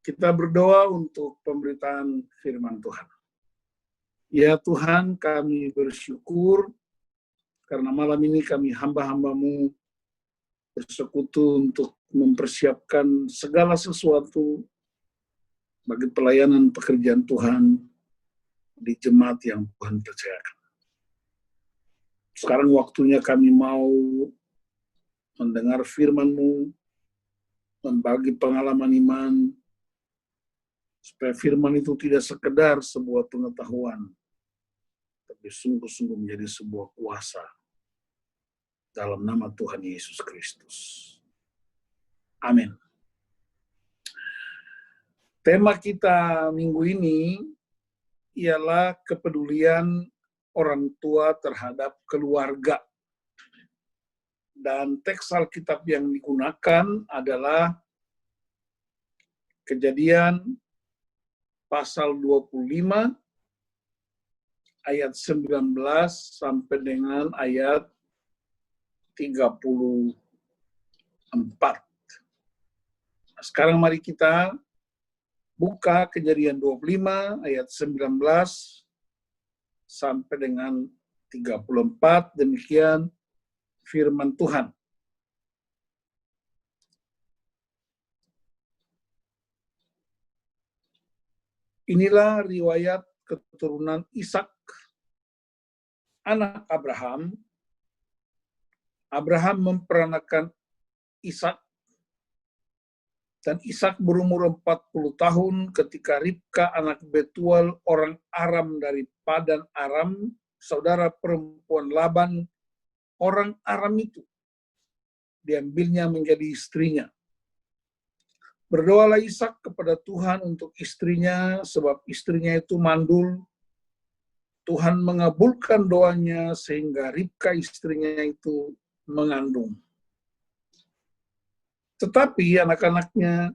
Kita berdoa untuk pemberitaan firman Tuhan. Ya Tuhan, kami bersyukur karena malam ini kami hamba-hambamu bersekutu untuk mempersiapkan segala sesuatu bagi pelayanan pekerjaan Tuhan di jemaat yang Tuhan percayakan. Sekarang waktunya kami mau mendengar firman-Mu, membagi pengalaman iman, supaya firman itu tidak sekedar sebuah pengetahuan, tapi sungguh-sungguh menjadi sebuah kuasa dalam nama Tuhan Yesus Kristus. Amin. Tema kita minggu ini ialah kepedulian orang tua terhadap keluarga. Dan teks Alkitab yang digunakan adalah Kejadian pasal 25 ayat 19 sampai dengan ayat 34. Nah, sekarang mari kita buka Kejadian 25 ayat 19 sampai dengan 34, demikian firman Tuhan. Inilah riwayat keturunan Ishak, anak Abraham. Abraham memperanakan Ishak, dan Ishak berumur 40 tahun ketika Ribka anak Betuel orang Aram dari Padan Aram, saudara perempuan Laban, orang Aram itu, diambilnya menjadi istrinya. Berdoalah Ishak kepada Tuhan untuk istrinya, sebab istrinya itu mandul. Tuhan mengabulkan doanya sehingga Ribka istrinya itu mengandung. Tetapi anak-anaknya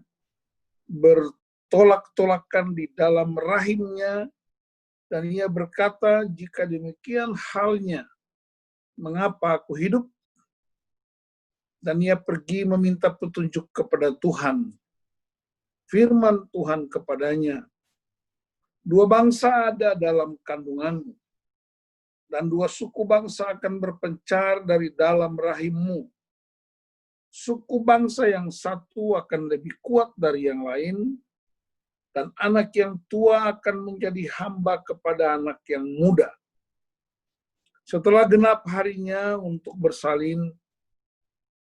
bertolak-tolakan di dalam rahimnya, dan ia berkata, jika demikian halnya, mengapa aku hidup? Dan ia pergi meminta petunjuk kepada Tuhan. Firman Tuhan kepadanya, dua bangsa ada dalam kandunganmu, dan dua suku bangsa akan berpencar dari dalam rahimmu. Suku bangsa yang satu akan lebih kuat dari yang lain, dan anak yang tua akan menjadi hamba kepada anak yang muda. Setelah genap harinya untuk bersalin,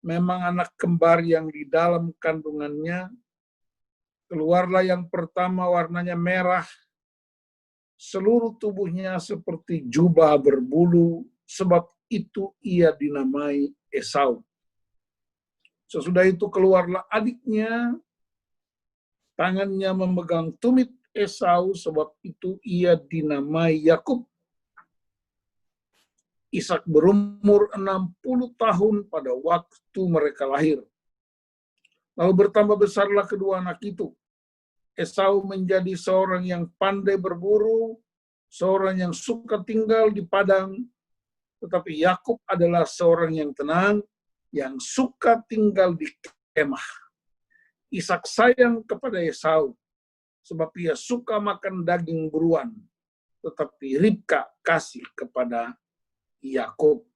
memang anak kembar yang di dalam kandungannya, keluarlah yang pertama warnanya merah, seluruh tubuhnya seperti jubah berbulu, sebab itu ia dinamai Esau. Sesudah itu keluarlah adiknya, tangannya memegang tumit Esau, sebab itu ia dinamai Yakub. Ishak berumur 60 tahun pada waktu mereka lahir. Lalu bertambah besarlah kedua anak itu. Esau menjadi seorang yang pandai berburu, seorang yang suka tinggal di padang, tetapi Yakub adalah seorang yang tenang, yang suka tinggal di kemah. Ishak sayang kepada Esau, sebab ia suka makan daging buruan, tetapi Ribka kasih kepada Yakub.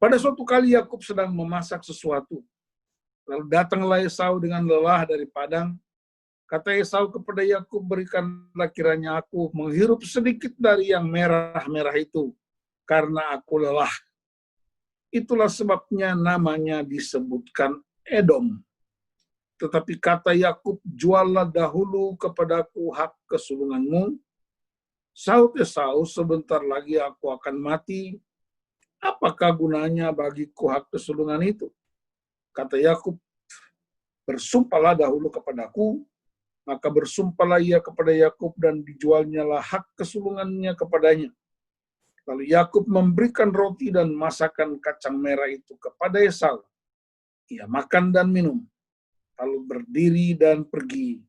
Pada suatu kali Yakub sedang memasak sesuatu. Lalu datanglah Esau dengan lelah dari padang. Kata Esau kepada Yakub, berikanlah kiranya aku menghirup sedikit dari yang merah-merah itu, karena aku lelah. Itulah sebabnya namanya disebutkan Edom. Tetapi kata Yakub, juallah dahulu kepadaku hak kesulunganmu. Sahut Esau, sebentar lagi aku akan mati. Apakah gunanya bagiku hak kesulungan itu? Kata Yakub, bersumpahlah dahulu kepadaku. Maka bersumpahlah ia kepada Yakub, dan dijualnyalah hak kesulungannya kepadanya. Lalu Yakub memberikan roti dan masakan kacang merah itu kepada Esau. Ia makan dan minum, lalu berdiri dan pergi.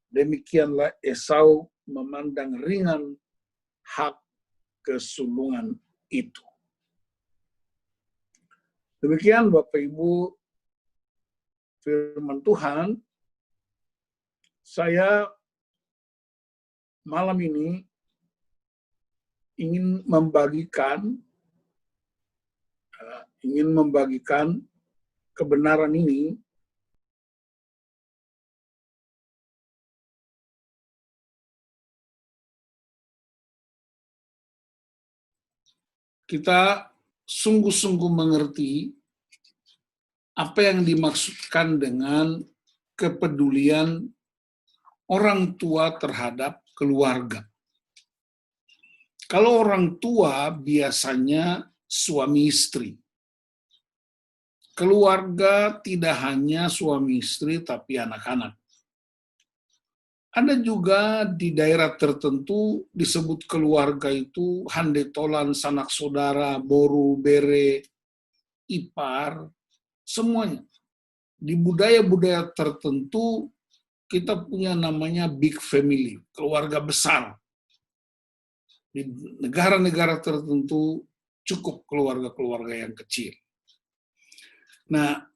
Demikianlah Esau memandang ringan hak kesulungan itu. Demikian Bapak Ibu firman Tuhan. Saya malam ini ingin membagikan kebenaran ini kita sungguh-sungguh mengerti apa yang dimaksudkan dengan kepedulian orang tua terhadap keluarga. Kalau orang tua biasanya suami istri. Keluarga tidak hanya suami istri tapi anak-anak. Ada juga di daerah tertentu disebut keluarga itu handetolan, sanak saudara, boru, bere, ipar, semuanya. Di budaya-budaya tertentu kita punya namanya big family, keluarga besar. Di negara-negara tertentu cukup keluarga-keluarga yang kecil. Nah,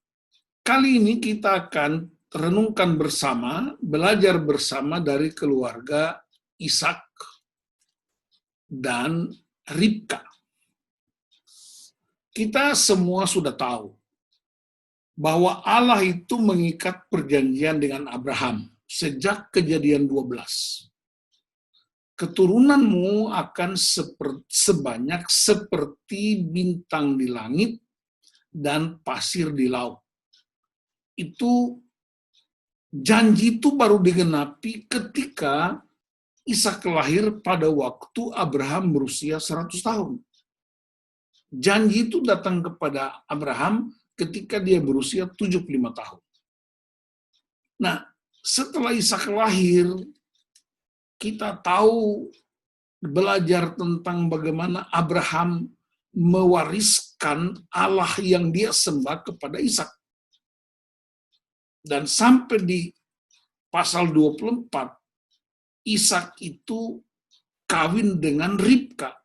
kali ini kita akan renungkan bersama, belajar bersama dari keluarga Ishak dan Ribka. Kita semua sudah tahu bahwa Allah itu mengikat perjanjian dengan Abraham sejak Kejadian 12. Keturunanmu akan sebanyak seperti bintang di langit dan pasir di laut. Itu janji itu baru digenapi ketika Ishak lahir pada waktu Abraham berusia 100 tahun. Janji itu datang kepada Abraham ketika dia berusia 75 tahun. Nah, setelah Ishak lahir, kita tahu belajar tentang bagaimana Abraham mewariskan Allah yang dia sembah kepada Ishak. Dan sampai di pasal 24, Ishak itu kawin dengan Ribka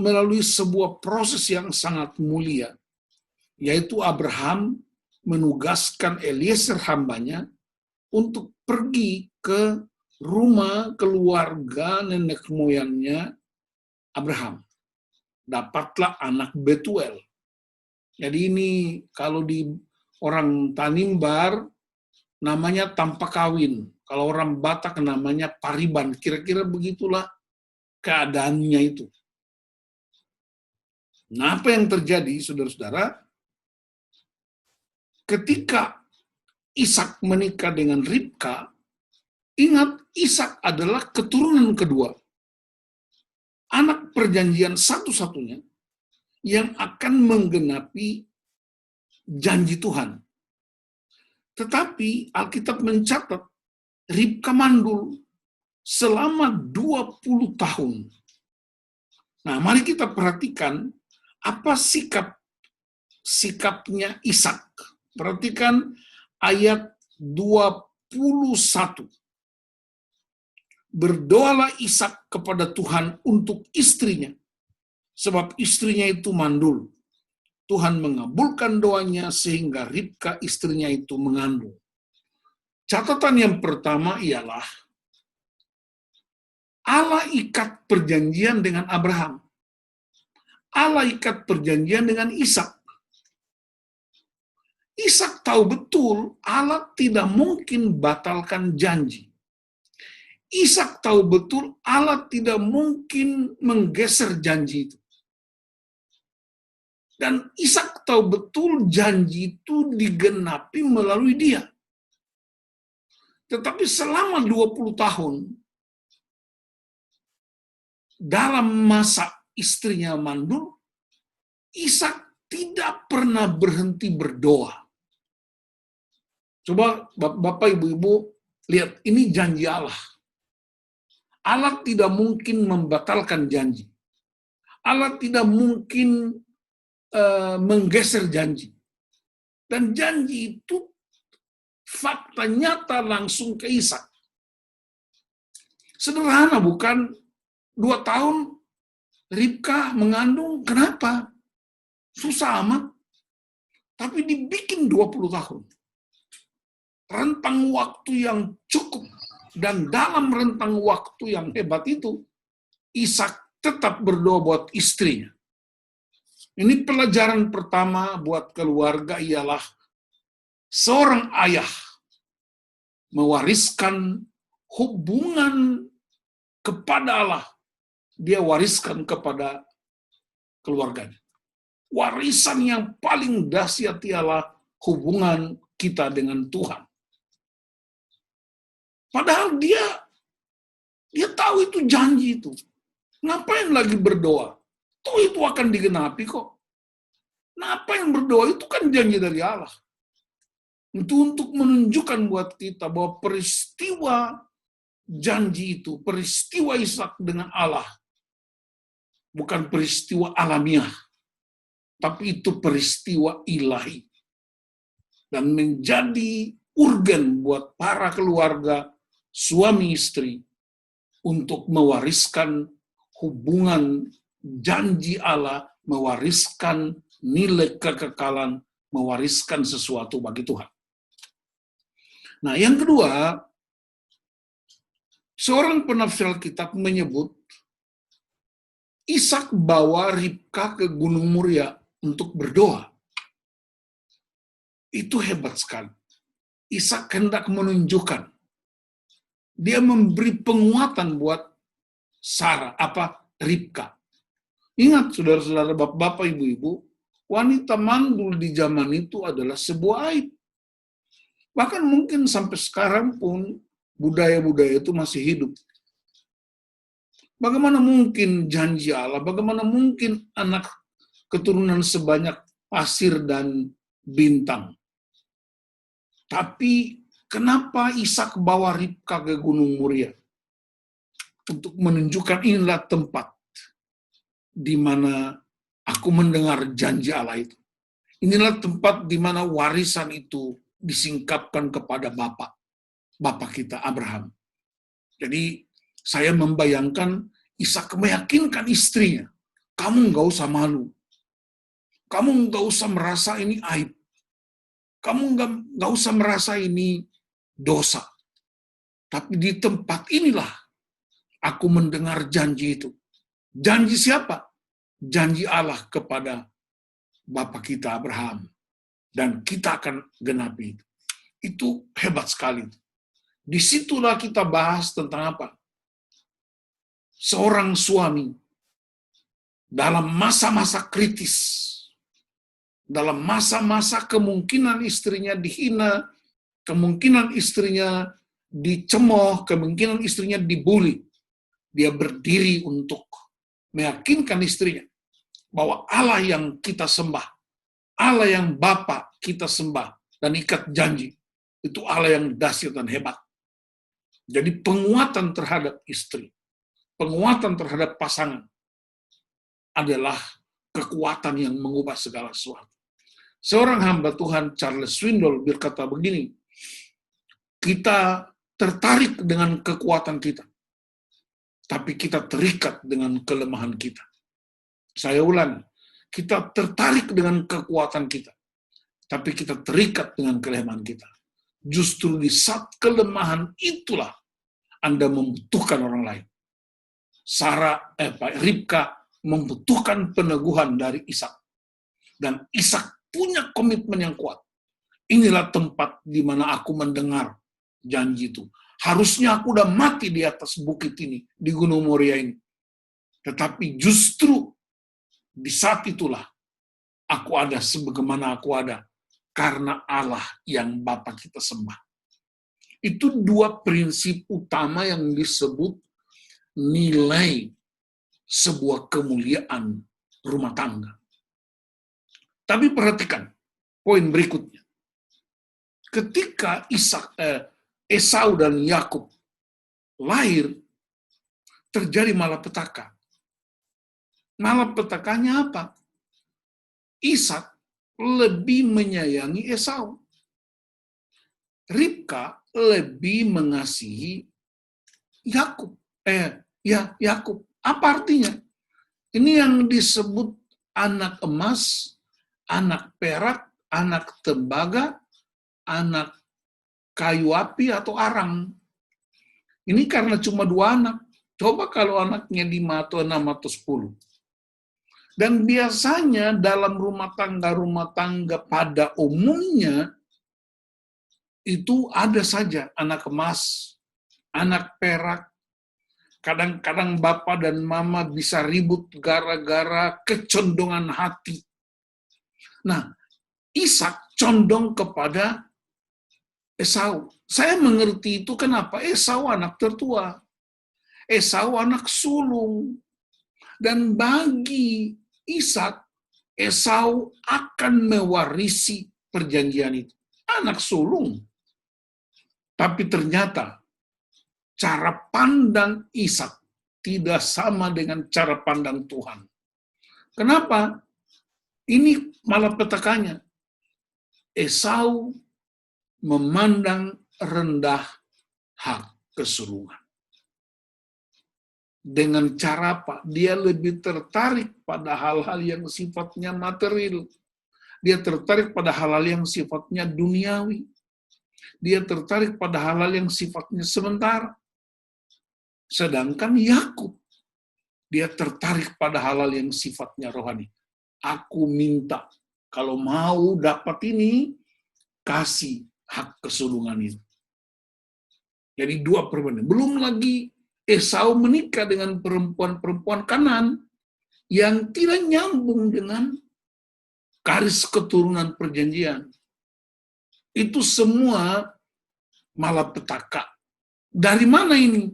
melalui sebuah proses yang sangat mulia, yaitu Abraham menugaskan Eliezer hambanya untuk pergi ke rumah keluarga nenek moyangnya Abraham. Dapatlah anak Betuel. Jadi ini kalau di orang Tanimbar namanya tanpa kawin. Kalau orang Batak namanya pariban. Kira-kira begitulah keadaannya itu. Nah, apa yang terjadi, saudara-saudara? Ketika Ishak menikah dengan Ribka, ingat Ishak adalah keturunan kedua. Anak perjanjian satu-satunya yang akan menggenapi janji Tuhan. Tetapi Alkitab mencatat Ribka mandul selama 20 tahun. Nah, mari kita perhatikan apa sikapnya Ishak. Perhatikan ayat 21. Berdoalah Ishak kepada Tuhan untuk istrinya, sebab istrinya itu mandul. Tuhan mengabulkan doanya sehingga Ribka istrinya itu mengandung. Catatan yang pertama ialah Allah ikat perjanjian dengan Abraham. Allah ikat perjanjian dengan Ishak. Ishak tahu betul Allah tidak mungkin batalkan janji. Ishak tahu betul Allah tidak mungkin menggeser janji itu. Dan Ishak tahu betul janji itu digenapi melalui dia. Tetapi selama 20 tahun, dalam masa istrinya mandul, Ishak tidak pernah berhenti berdoa. Coba Bapak Ibu-Ibu lihat, ini janji Allah. Allah tidak mungkin membatalkan janji. Allah tidak mungkin menggeser janji. Dan janji itu fakta nyata langsung ke Ishak. Sederhana bukan? 2 tahun Ribka mengandung, kenapa? Susah amat. Tapi dibikin 20 tahun. rentang waktu yang cukup. Dan dalam rentang waktu yang hebat itu, Ishak tetap berdoa buat istrinya. Ini pelajaran pertama buat keluarga ialah seorang ayah mewariskan hubungan kepada Allah. Dia wariskan kepada keluarganya. Warisan yang paling dahsyat ialah hubungan kita dengan Tuhan. Padahal dia tahu itu janji itu. Ngapain lagi berdoa? Toh itu akan digenapi kok. Ngapain berdoa? Itu kan janji dari Allah. Itu untuk menunjukkan buat kita bahwa peristiwa janji itu, peristiwa Ishak dengan Allah, bukan peristiwa alamiah, tapi itu peristiwa ilahi. Dan menjadi urgen buat para keluarga, suami istri, untuk mewariskan hubungan janji Allah, mewariskan nilai kekekalan, mewariskan sesuatu bagi Tuhan. Nah, yang kedua, seorang penafsir Alkitab menyebut Ishak bawa Ribka ke Gunung Moria untuk berdoa. Itu hebat sekali. Ishak hendak menunjukkan. Dia memberi penguatan buat Ribka. Ingat, saudara-saudara, bapak-bapak, ibu-ibu, wanita mandul di zaman itu adalah sebuah aib. Bahkan mungkin sampai sekarang pun budaya-budaya itu masih hidup. Bagaimana mungkin janji Allah, bagaimana mungkin anak keturunan sebanyak pasir dan bintang. Tapi kenapa Ishak bawa Ribka ke Gunung Moria? Untuk menunjukkan inilah tempat di mana aku mendengar janji Allah itu. Inilah tempat di mana warisan itu disingkapkan kepada Bapak kita Abraham. Jadi saya membayangkan Ishak meyakinkan istrinya, kamu nggak usah malu, kamu nggak usah merasa ini aib, kamu nggak usah merasa ini dosa. Tapi di tempat inilah aku mendengar janji itu. Janji siapa? Janji Allah kepada Bapak kita Abraham. Dan kita akan genapi itu. Itu hebat sekali. Disitulah kita bahas tentang apa? Seorang suami dalam masa-masa kritis, dalam masa-masa kemungkinan istrinya dihina, kemungkinan istrinya dicemooh, kemungkinan istrinya dibully. Dia berdiri untuk meyakinkan istrinya bahwa Allah yang kita sembah, Allah yang Bapa kita sembah dan ikat janji, itu Allah yang dahsyat dan hebat. Jadi penguatan terhadap istri, penguatan terhadap pasangan adalah kekuatan yang mengubah segala sesuatu. Seorang hamba Tuhan, Charles Swindoll, berkata begini, kita tertarik dengan kekuatan kita, tapi kita terikat dengan kelemahan kita. Saya ulangi, kita tertarik dengan kekuatan kita, tapi kita terikat dengan kelemahan kita. Justru di saat kelemahan itulah Anda membutuhkan orang lain. Ribka membutuhkan peneguhan dari Ishak. Dan Ishak punya komitmen yang kuat. Inilah tempat di mana aku mendengar janji itu. Harusnya aku udah mati di atas bukit ini, di Gunung Moria ini. Tetapi justru di saat itulah aku ada sebagaimana aku ada. Karena Allah yang Bapa kita sembah. Itu dua prinsip utama yang disebut nilai sebuah kemuliaan rumah tangga. Tapi perhatikan poin berikutnya. Ketika Esau dan Yakub lahir, terjadi malapetaka. Malapetakanya apa? Ishak lebih menyayangi Esau. Ribka lebih mengasihi Yakub. Yakub. Apa artinya? Ini yang disebut anak emas, anak perak, anak tembaga, anak kayu api atau arang. Ini karena cuma 2 anak. Coba kalau anaknya 5 atau 6 atau 10. Dan biasanya dalam rumah tangga pada umumnya itu ada saja anak emas, anak perak. Kadang-kadang bapak dan mama bisa ribut gara-gara kecondongan hati. Nah, Ishak condong kepada Esau. Saya mengerti itu kenapa. Esau anak tertua. Esau anak sulung. Dan bagi Ishak, Esau akan mewarisi perjanjian itu. Anak sulung. Tapi ternyata cara pandang Ishak tidak sama dengan cara pandang Tuhan. Kenapa? Ini malapetakannya. Esau memandang rendah hak kesulungan. Dengan cara apa? Dia lebih tertarik pada hal-hal yang sifatnya material. Dia tertarik pada hal-hal yang sifatnya duniawi. Dia tertarik pada hal-hal yang sifatnya sementara. Sedangkan Yakub, dia tertarik pada hal-hal yang sifatnya rohani. Aku minta, kalau mau dapat ini, kasih hak kesulungan itu. Jadi 2 perbandingan. Belum lagi Esau menikah dengan perempuan-perempuan Kanaan yang tidak nyambung dengan garis keturunan perjanjian. Itu semua malapetaka. Dari mana ini?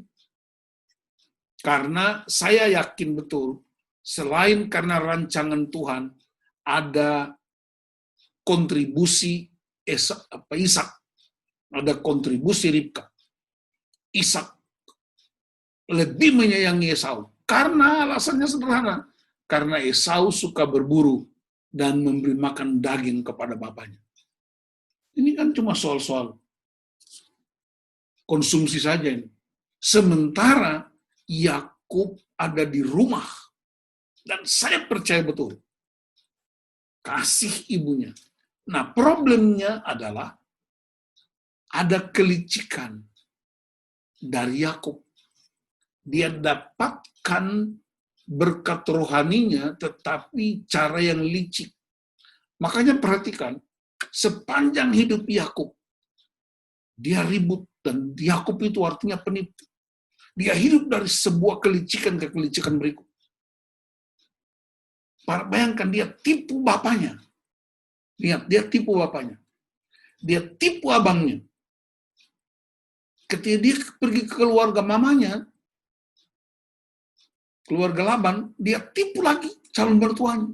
Karena saya yakin betul, selain karena rancangan Tuhan, ada kontribusi Ishak, ada kontribusi Ribka. Ishak lebih menyayangi Esau. Karena alasannya sederhana. Karena Esau suka berburu dan memberi makan daging kepada bapaknya. Ini kan cuma soal-soal konsumsi saja ini. Sementara Yakub ada di rumah. Dan saya percaya betul. Kasih ibunya. Nah, problemnya adalah ada kelicikan dari Yakub. Dia dapatkan berkat rohaninya, tetapi cara yang licik. Makanya perhatikan, sepanjang hidup Yakub, dia ribut, dan Yakub itu artinya penipu. Dia hidup dari sebuah kelicikan ke kelicikan berikut. Bayangkan, dia tipu bapaknya. Lihat, dia tipu bapaknya. Dia tipu abangnya. Ketika dia pergi ke keluarga mamanya, keluarga Laban, dia tipu lagi calon mertuanya.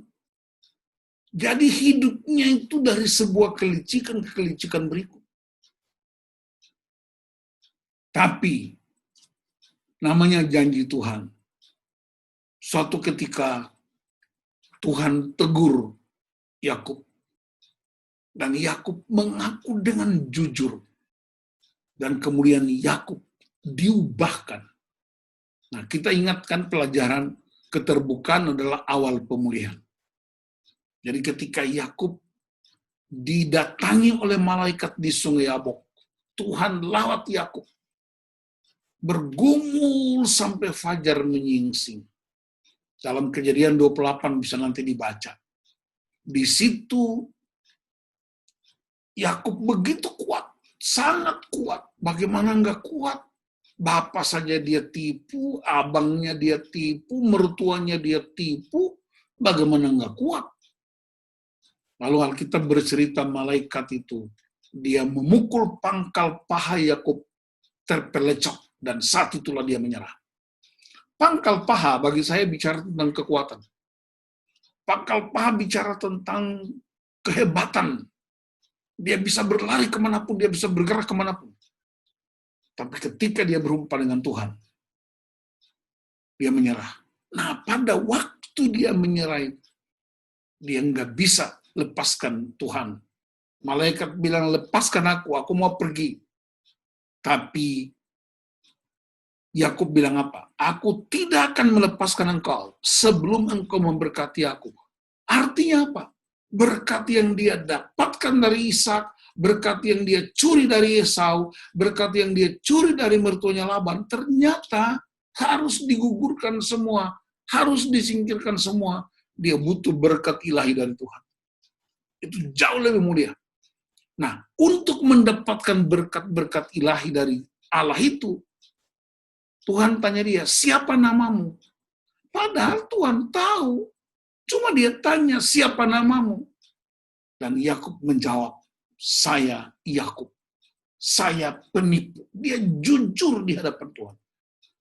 Jadi hidupnya itu dari sebuah kelicikan ke kelicikan berikut. Tapi, namanya janji Tuhan. Suatu ketika, Tuhan tegur Yakub. Dan Yakub mengaku dengan jujur. Dan kemudian Yakub diubahkan. Nah, kita ingatkan pelajaran keterbukaan adalah awal pemulihan. Jadi ketika Yakub didatangi oleh malaikat di Sungai Yabok, Tuhan lawat Yakub. Bergumul sampai fajar menyingsing. Dalam Kejadian 28 bisa nanti dibaca. Di situ Yakub begitu kuat, sangat kuat. Bagaimana enggak kuat? Bapak saja dia tipu, abangnya dia tipu, mertuanya dia tipu, bagaimana enggak kuat? Lalu Alkitab bercerita malaikat itu, dia memukul pangkal paha Yakub terpelecok, dan saat itulah dia menyerah. Pangkal paha bagi saya bicara tentang kekuatan. Pangkal paha bicara tentang kehebatan. Dia bisa berlari kemanapun, dia bisa bergerak kemanapun. Tapi ketika dia berjumpa dengan Tuhan, dia menyerah. Nah, pada waktu dia menyerah, dia nggak bisa lepaskan Tuhan. Malaikat bilang, lepaskan aku mau pergi. Tapi Yakub bilang apa? Aku tidak akan melepaskan engkau sebelum engkau memberkati aku. Artinya apa? Berkat yang dia dapatkan dari Ishak, berkat yang dia curi dari Esau, berkat yang dia curi dari mertuanya Laban, ternyata harus digugurkan semua, harus disingkirkan semua. Dia butuh berkat ilahi dari Tuhan. Itu jauh lebih mulia. Nah, untuk mendapatkan berkat-berkat ilahi dari Allah itu, Tuhan tanya dia, siapa namamu? Padahal Tuhan tahu. Cuma dia tanya, siapa namamu? Dan Yakub menjawab, saya Yakub. Saya penipu. Dia jujur di hadapan Tuhan.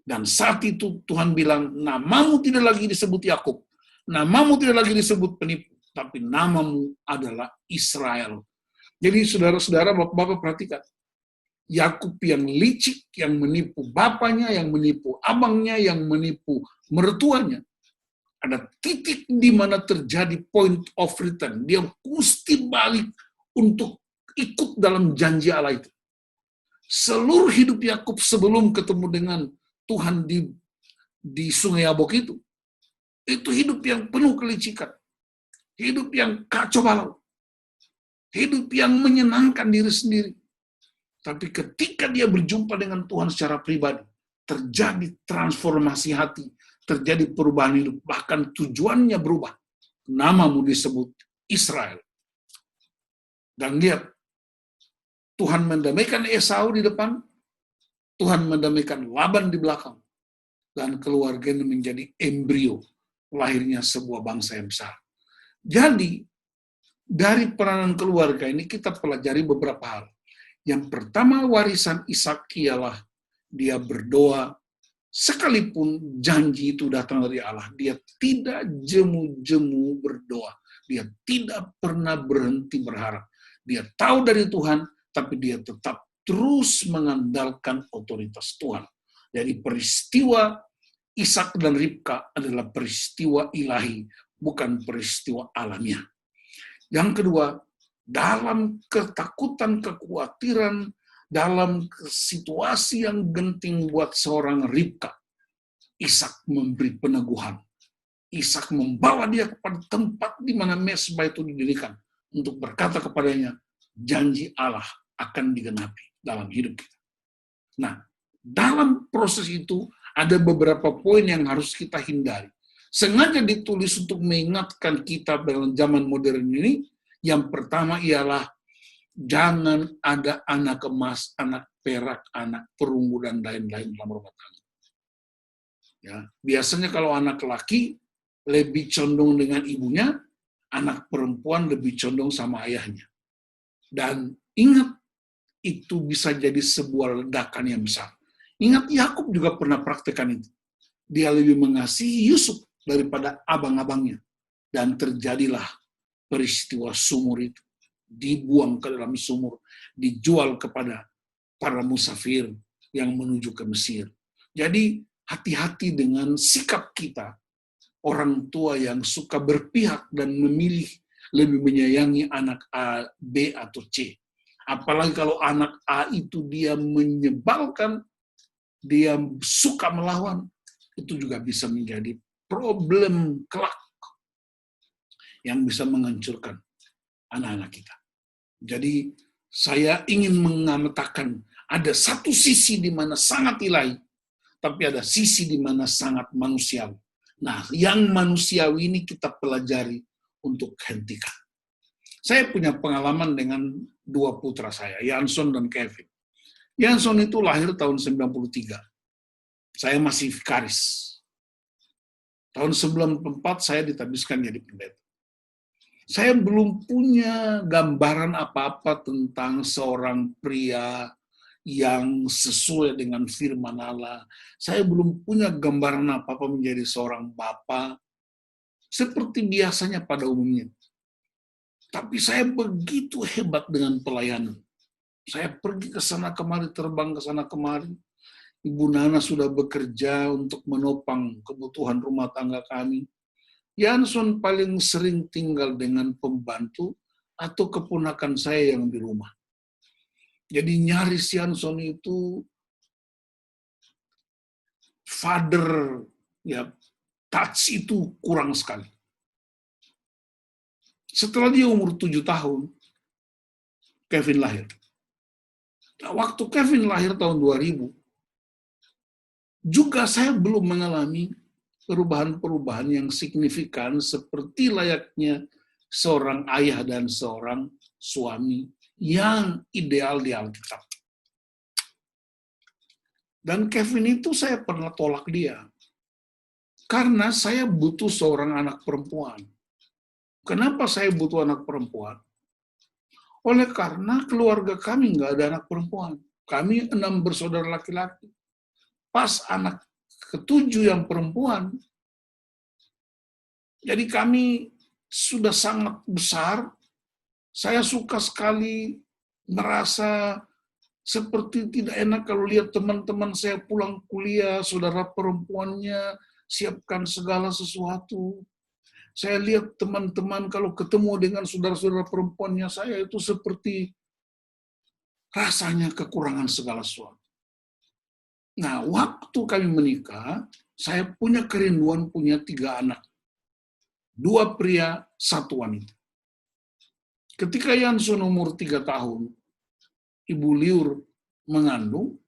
Dan saat itu Tuhan bilang, namamu tidak lagi disebut Yakub. Namamu tidak lagi disebut penipu. Tapi namamu adalah Israel. Jadi saudara-saudara, bapak-bapak perhatikan. Yakub yang licik, yang menipu bapaknya, yang menipu abangnya, yang menipu mertuanya. Ada titik di mana terjadi point of return. Dia mesti balik untuk ikut dalam janji Allah itu. Seluruh hidup Yakub sebelum ketemu dengan Tuhan di Sungai Yabok itu hidup yang penuh kelicikan. Hidup yang kacau balau. Hidup yang menyenangkan diri sendiri. Tapi ketika dia berjumpa dengan Tuhan secara pribadi, terjadi transformasi hati, terjadi perubahan hidup, bahkan tujuannya berubah. Namamu disebut Israel. Dan lihat, Tuhan mendamaikan Esau di depan, Tuhan mendamaikan Laban di belakang, dan keluarganya menjadi embrio, lahirnya sebuah bangsa yang besar. Jadi, dari peranan keluarga ini kita pelajari beberapa hal. Yang pertama, warisan Ishak ialah dia berdoa, sekalipun janji itu datang dari Allah, dia tidak jemu-jemu berdoa. Dia tidak pernah berhenti berharap. Dia tahu dari Tuhan, tapi dia tetap terus mengandalkan otoritas Tuhan. Jadi peristiwa Ishak dan Ribka adalah peristiwa ilahi, bukan peristiwa alamiah. Yang kedua, dalam ketakutan, kekhawatiran, dalam situasi yang genting buat seorang Ribka, Ishak memberi peneguhan. Ishak membawa dia kepada tempat di mana mezbah itu didirikan untuk berkata kepadanya, janji Allah akan digenapi dalam hidup kita. Nah, dalam proses itu ada beberapa poin yang harus kita hindari. Sengaja ditulis untuk mengingatkan kita dalam zaman modern ini. Yang pertama ialah jangan ada anak emas, anak perak, anak perunggu, dan lain-lain dalam rumah tangga. Ya, biasanya kalau anak laki lebih condong dengan ibunya, anak perempuan lebih condong sama ayahnya. Dan ingat, itu bisa jadi sebuah ledakan yang besar. Ingat, Yakub juga pernah praktekkan itu. Dia lebih mengasihi Yusuf daripada abang-abangnya. Dan terjadilah peristiwa sumur itu. Dibuang ke dalam sumur, dijual kepada para musafir yang menuju ke Mesir. Jadi hati-hati dengan sikap kita, orang tua yang suka berpihak dan memilih lebih menyayangi anak A, B, atau C. Apalagi kalau anak A itu dia menyebalkan, dia suka melawan, itu juga bisa menjadi problem kelak yang bisa menghancurkan anak-anak kita. Jadi saya ingin mengatakan ada satu sisi di mana sangat ilahi, tapi ada sisi di mana sangat manusiawi. Nah, yang manusiawi ini kita pelajari untuk hentikan. Saya punya pengalaman dengan dua putra saya, Yanson dan Kevin. Yanson itu lahir tahun 93. Saya masih vikaris. Tahun 94 saya ditabiskan jadi pendeta. Saya belum punya gambaran apa-apa tentang seorang pria yang sesuai dengan firman Allah. Saya belum punya gambaran apa-apa menjadi seorang bapa seperti biasanya pada umumnya. Tapi saya begitu hebat dengan pelayanan. Saya pergi ke sana kemari, terbang ke sana kemari. Ibu Nana sudah bekerja untuk menopang kebutuhan rumah tangga kami. Yanson paling sering tinggal dengan pembantu atau keponakan saya yang di rumah. Jadi nyaris Yanson itu father, ya, touch itu kurang sekali. Setelah dia umur 7 tahun, Kevin lahir. Nah, waktu Kevin lahir tahun 2000, juga saya belum mengalami perubahan-perubahan yang signifikan seperti layaknya seorang ayah dan seorang suami yang ideal di Alkitab. Dan Kevin itu saya pernah tolak dia. Karena saya butuh seorang anak perempuan. Kenapa saya butuh anak perempuan? Oleh karena keluarga kami nggak ada anak perempuan. Kami 6 bersaudara laki-laki. Pas anak ketujuh yang perempuan. Jadi kami sudah sangat besar. Saya suka sekali merasa seperti tidak enak kalau lihat teman-teman saya pulang kuliah, saudara perempuannya siapkan segala sesuatu. Saya lihat teman-teman kalau ketemu dengan saudara-saudara perempuannya saya itu seperti rasanya kekurangan segala sesuatu. Nah, waktu kami menikah, saya punya kerinduan punya 3 anak. 2 pria, 1 wanita. Ketika Yansun umur 3 tahun, Ibu Liur mengandung,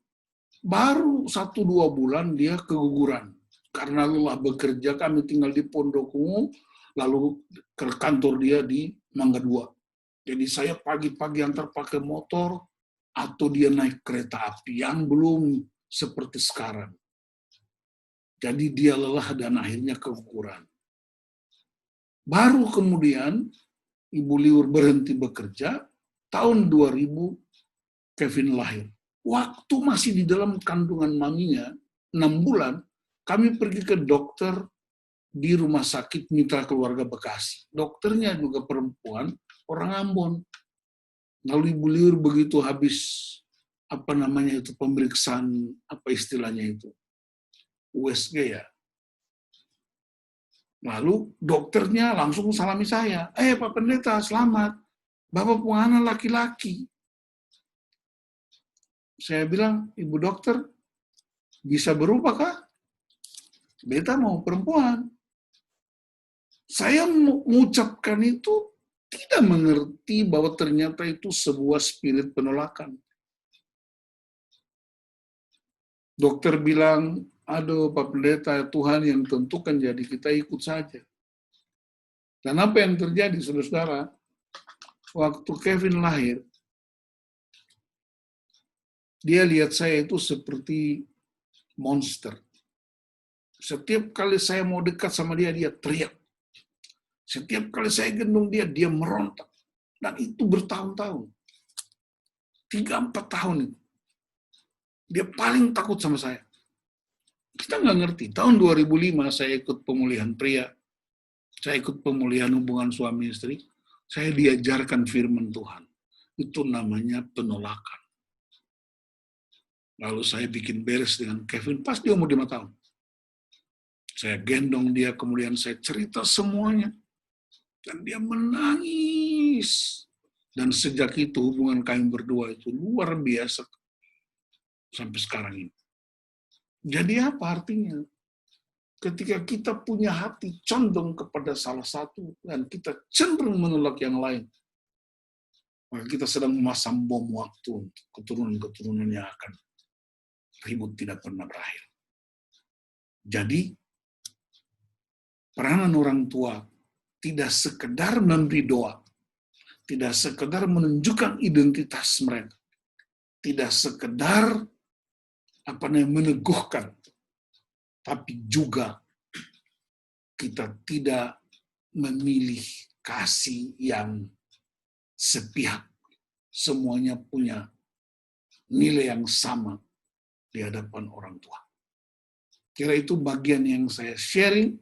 baru 1-2 bulan dia keguguran. Karena lelah bekerja, kami tinggal di Pondokungu, lalu ke kantor dia di Mangga 2. Jadi saya pagi-pagi antar pakai motor, atau dia naik kereta api, yang belum seperti sekarang. Jadi dia lelah dan akhirnya keguguran. Baru kemudian, Ibu Liur berhenti bekerja, tahun 2000, Kevin lahir. Waktu masih di dalam kandungan maminya, 6 bulan, kami pergi ke dokter di Rumah Sakit Mitra Keluarga Bekasi. Dokternya juga perempuan, orang Ambon. Lalu Ibu Liur begitu habis pemeriksaan, apa istilahnya itu, USG ya. Lalu dokternya langsung salami saya. Pak Pendeta, selamat. Bapak punya anak laki-laki. Saya bilang, Ibu dokter, bisa berubah kah? Beta mau perempuan. Saya mengucapkan itu tidak mengerti bahwa ternyata itu sebuah spirit penolakan. Dokter bilang, aduh Pak Pendeta, Tuhan yang tentukan, jadi kita ikut saja. Dan apa yang terjadi, saudara-saudara? Waktu Kevin lahir, dia lihat saya itu seperti monster. Setiap kali saya mau dekat sama dia, dia teriak. Setiap kali saya gendong dia, dia merontak. Dan itu bertahun-tahun. 3-4 tahun itu. Dia paling takut sama saya. Kita nggak ngerti. Tahun 2005 saya ikut pemulihan pria. Saya ikut pemulihan hubungan suami istri. Saya diajarkan firman Tuhan. Itu namanya penolakan. Lalu saya bikin beres dengan Kevin pas dia umur 5 tahun. Saya gendong dia, kemudian saya cerita semuanya. Dan dia menangis. Dan sejak itu hubungan kami berdua itu luar biasa. Sampai sekarang ini. Jadi apa artinya? Ketika kita punya hati condong kepada salah satu, dan kita cenderung menolak yang lain, maka kita sedang memasang bom waktu untuk keturunan-keturunan yang akan ribut tidak pernah berakhir. Jadi, peranan orang tua tidak sekedar memberi doa, tidak sekedar menunjukkan identitas mereka, tidak sekedar meneguhkan, tapi juga kita tidak memilih kasih yang sepihak. Semuanya punya nilai yang sama di hadapan orang tua. Kira itu bagian yang saya sharing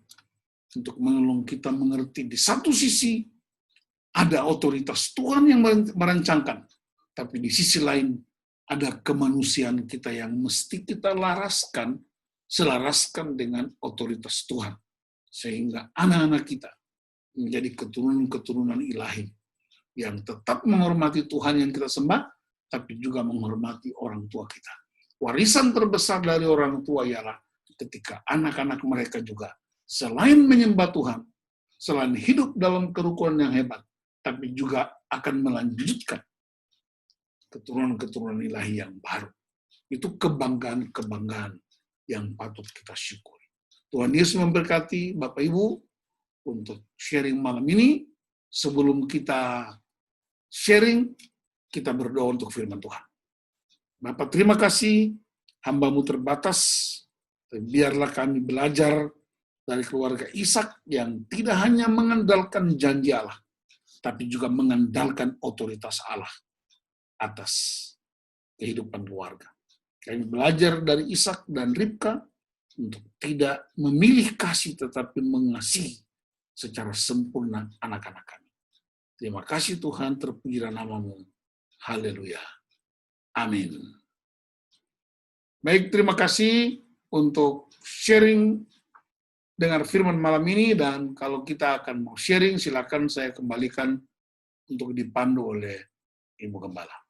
untuk menolong kita mengerti di satu sisi ada otoritas Tuhan yang merancangkan, tapi di sisi lain ada kemanusiaan kita yang mesti kita selaraskan dengan otoritas Tuhan. Sehingga anak-anak kita menjadi keturunan-keturunan ilahi yang tetap menghormati Tuhan yang kita sembah, tapi juga menghormati orang tua kita. Warisan terbesar dari orang tua ialah ketika anak-anak mereka juga selain menyembah Tuhan, selain hidup dalam kerukunan yang hebat, tapi juga akan melanjutkan keturunan-keturunan ilahi yang baru. Itu kebanggaan-kebanggaan yang patut kita syukuri. Tuhan Yesus memberkati Bapak Ibu untuk sharing malam ini. Sebelum kita sharing, kita berdoa untuk firman Tuhan. Bapak, terima kasih, hamba-Mu terbatas. Biarlah kami belajar dari keluarga Ishak yang tidak hanya mengandalkan janji Allah, tapi juga mengandalkan otoritas Allah atas kehidupan keluarga. Kami belajar dari Ishak dan Ribka untuk tidak memilih kasih tetapi mengasihi secara sempurna anak-anak kami. Terima kasih Tuhan, terpujilah nama-Mu. Haleluya. Amin. Baik, terima kasih untuk sharing dengar firman malam ini, dan kalau kita akan mau sharing, silakan saya kembalikan untuk dipandu oleh Ibu Gembala.